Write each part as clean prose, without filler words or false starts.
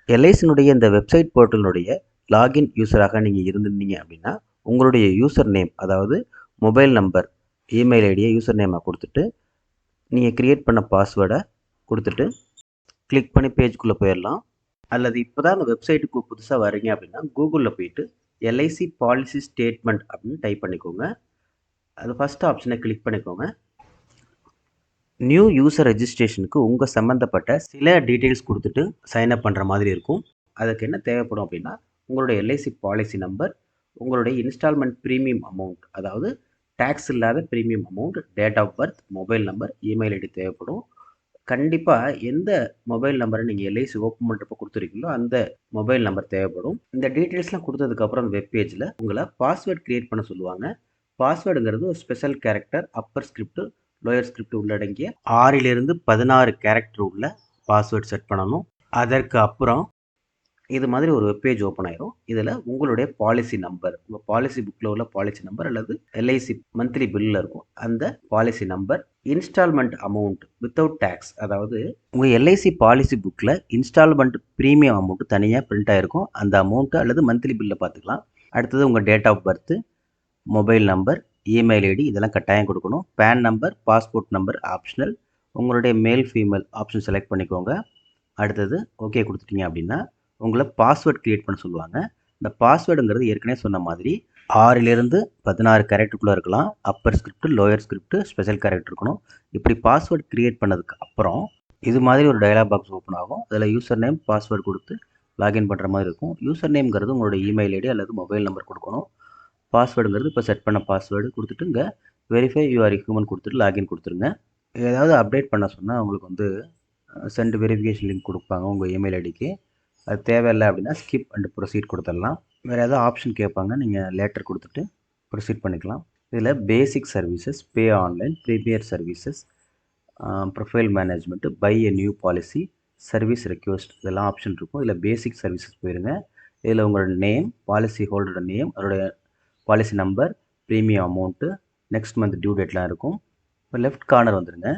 எல்ஐசியினுடைய இந்த website போர்ட்டலினுடைய login யூஸராக நீங்கள் இருந்திருந்தீங்க அப்படின்னா உங்களுடைய யூசர் நேம், அதாவது மொபைல் நம்பர், இமெயில் ஐடியை யூசர் நேமாக கொடுத்துட்டு நீங்கள் க்ரியேட் பண்ண பாஸ்வேர்டை கொடுத்துட்டு கிளிக் பண்ணி பேஜுக்குள்ளே போயிடலாம். அல்லது இப்போ தான் அந்த வெப்சைட்டுக்கு புதுசாக வரீங்க அப்படின்னா கூகுளில் போயிட்டு எல்ஐசி பாலிசி ஸ்டேட்மெண்ட் அப்படின்னு டைப் பண்ணிக்கோங்க. அது ஃபஸ்ட் ஆப்ஷனை கிளிக் பண்ணிக்கோங்க. நியூ யூசர் ரெஜிஸ்ட்ரேஷனுக்கு உங்கள் சம்மந்தப்பட்ட சில டீட்டெயில்ஸ் கொடுத்துட்டு சைன்அப் பண்ணுற மாதிரி இருக்கும். அதுக்கு என்ன தேவைப்படும் அப்படின்னா உங்களுடைய எல்ஐசி பாலிசி நம்பர், உங்களுடைய இன்ஸ்டால்மெண்ட் ப்ரீமியம் அமௌண்ட், அதாவது டேக்ஸ் இல்லாத premium amount, date of birth, mobile number, email ID தேவைப்படும். கண்டிப்பாக எந்த மொபைல் நம்பரை நீங்கள் எல்ஐசி ஓப்பன் பண்ணுறப்போ கொடுத்துருக்கீங்களோ அந்த மொபைல் நம்பர் தேவைப்படும். இந்த டீட்டெயில்ஸ்லாம் கொடுத்ததுக்கப்புறம் அந்த வெப் பேஜில் உங்களை பாஸ்வேர்ட் க்ரியேட் பண்ண சொல்லுவாங்க. பாஸ்வேர்டுங்கிறது ஒரு special character, upper script, lower script உள்ளடங்கிய 6லிருந்து 16 கேரக்டர் உள்ள பாஸ்வேர்ட் செட் பண்ணணும். அதற்கு அப்புறம் இது மாதிரி ஒரு வெப்பேஜ் ஓப்பன் ஆயிரும். இதில் உங்களுடைய பாலிசி நம்பர், உங்கள் பாலிசி புக்கில் உள்ள பாலிசி நம்பர் அல்லது எல்ஐசி மந்த்லி பில்லில் இருக்கும் அந்த policy number, installment amount without tax, அதாவது உங்கள் எல்ஐசி பாலிசி புக்கில் இன்ஸ்டால்மெண்ட் ப்ரீமியம் அமௌண்ட் தனியாக பிரிண்ட் ஆகிருக்கும். அந்த அமௌண்ட்டு அல்லது மந்த்லி பில்லை பார்த்துக்கலாம். அடுத்தது உங்கள் date of birth, mobile number, email ID இதெல்லாம் கட்டாயம் கொடுக்கணும். PAN number, passport number optional. உங்களுடைய மேல் ஃபீமேல் ஆப்ஷன் செலக்ட் பண்ணிக்கோங்க. அடுத்தது ஓகே கொடுத்துட்டீங்க அப்படின்னா உங்களை பாஸ்வேர்ட் க்ரியேட் பண்ண சொல்லுவாங்க. இந்த பாஸ்வேர்டுங்கிறது ஏற்கனவே சொன்ன மாதிரி 6லிருந்து 16 கேரக்டருக்குள்ளே இருக்கலாம். Upper script, lower script, special character இருக்கணும். இப்படி பாஸ்வேர்ட் க்ரியேட் பண்ணதுக்கு அப்புறம் இது மாதிரி ஒரு டயலாக் பாக்ஸ் ஓப்பன் ஆகும். அதில் யூசர் நேம், பாஸ்வேர்டு கொடுத்து லாகின் பண்ணுற மாதிரி இருக்கும். யூசர் நேம்ங்கிறது உங்களோட இமெயில் ஐடி அல்லது மொபைல் நம்பர் கொடுக்கணும். பாஸ்வேர்டுங்கிறது இப்போ செட் பண்ண பாஸ்வேர்டு கொடுத்துட்டு இங்கே வெரிஃபை யூஆர் ஹியூமன் கொடுத்துட்டு லாகின் கொடுத்துருங்க. ஏதாவது அப்டேட் பண்ண சொன்னால் உங்களுக்கு வந்து சென்ட் வெரிஃபிகேஷன் லிங்க் கொடுப்பாங்க உங்கள் இமெயில் ஐடிக்கு. அது தேவையில்லை அப்படின்னா ஸ்கிப் அண்ட் ப்ரொசீட் கொடுத்துடலாம். வேறு ஏதாவது ஆப்ஷன் கேட்பாங்க, நீங்கள் லேட்டர் கொடுத்துட்டு ப்ரொசீட் பண்ணிக்கலாம். இதில் basic services, pay online, premier services, profile management, buy a new policy, service request இதெல்லாம் ஆப்ஷன் இருக்கும். இதில் பேசிக் சர்வீசஸ் போயிருங்க. இதில் உங்களோட நேம், பாலிசி ஹோல்டரோட நேம், அதோடைய policy number, premium amount, next month due டேட்லாம் இருக்கும். இப்போ லெஃப்ட் கார்னர் வந்துடுங்க.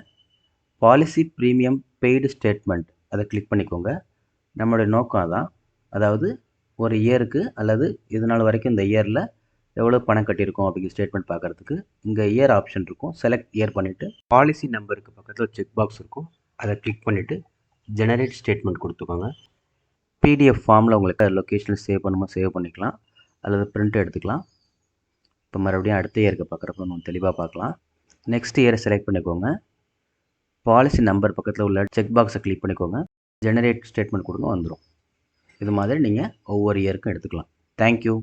பாலிசி ப்ரீமியம் பெய்டு ஸ்டேட்மெண்ட் அதை கிளிக் பண்ணிக்கோங்க. நம்மளுடைய நோக்கம் அதான், அதாவது ஒரு இயருக்கு அல்லது இது நாள் வரைக்கும் இந்த இயரில் எவ்வளோ பணம் கட்டியிருக்கோம் அப்படிங்கிற ஸ்டேட்மெண்ட் பார்க்குறதுக்கு இங்கே இயர் ஆப்ஷன் இருக்கும். செலக்ட் இயர் பண்ணிவிட்டு பாலிசி நம்பருக்கு பக்கத்தில் செக் பாக்ஸ் இருக்கும். அதை கிளிக் பண்ணிவிட்டு ஜெனரேட் ஸ்டேட்மெண்ட் கொடுத்துக்கோங்க. பிடிஎஃப் ஃபார்மில் உங்களுக்கு லொக்கேஷனில் சேவ் பண்ணுமோ சேவ் பண்ணிக்கலாம் அல்லது பிரிண்ட் எடுத்துக்கலாம். இப்போ மறுபடியும் அடுத்த இயருக்கு பார்க்குறப்ப நம்ம தெளிவாக பார்க்கலாம். நெக்ஸ்ட் இயரை செலக்ட் பண்ணிக்கோங்க. பாலிசி நம்பர் பக்கத்தில் உள்ள செக் பாக்ஸை கிளிக் பண்ணிக்கோங்க. ஜெனரேட் ஸ்டேட்மெண்ட் கொடுங்க, வந்துடும். இது மாதிரி நீங்கள் ஒவ்வொரு இயருக்கும் எடுத்துக்கலாம். தேங்க்யூ.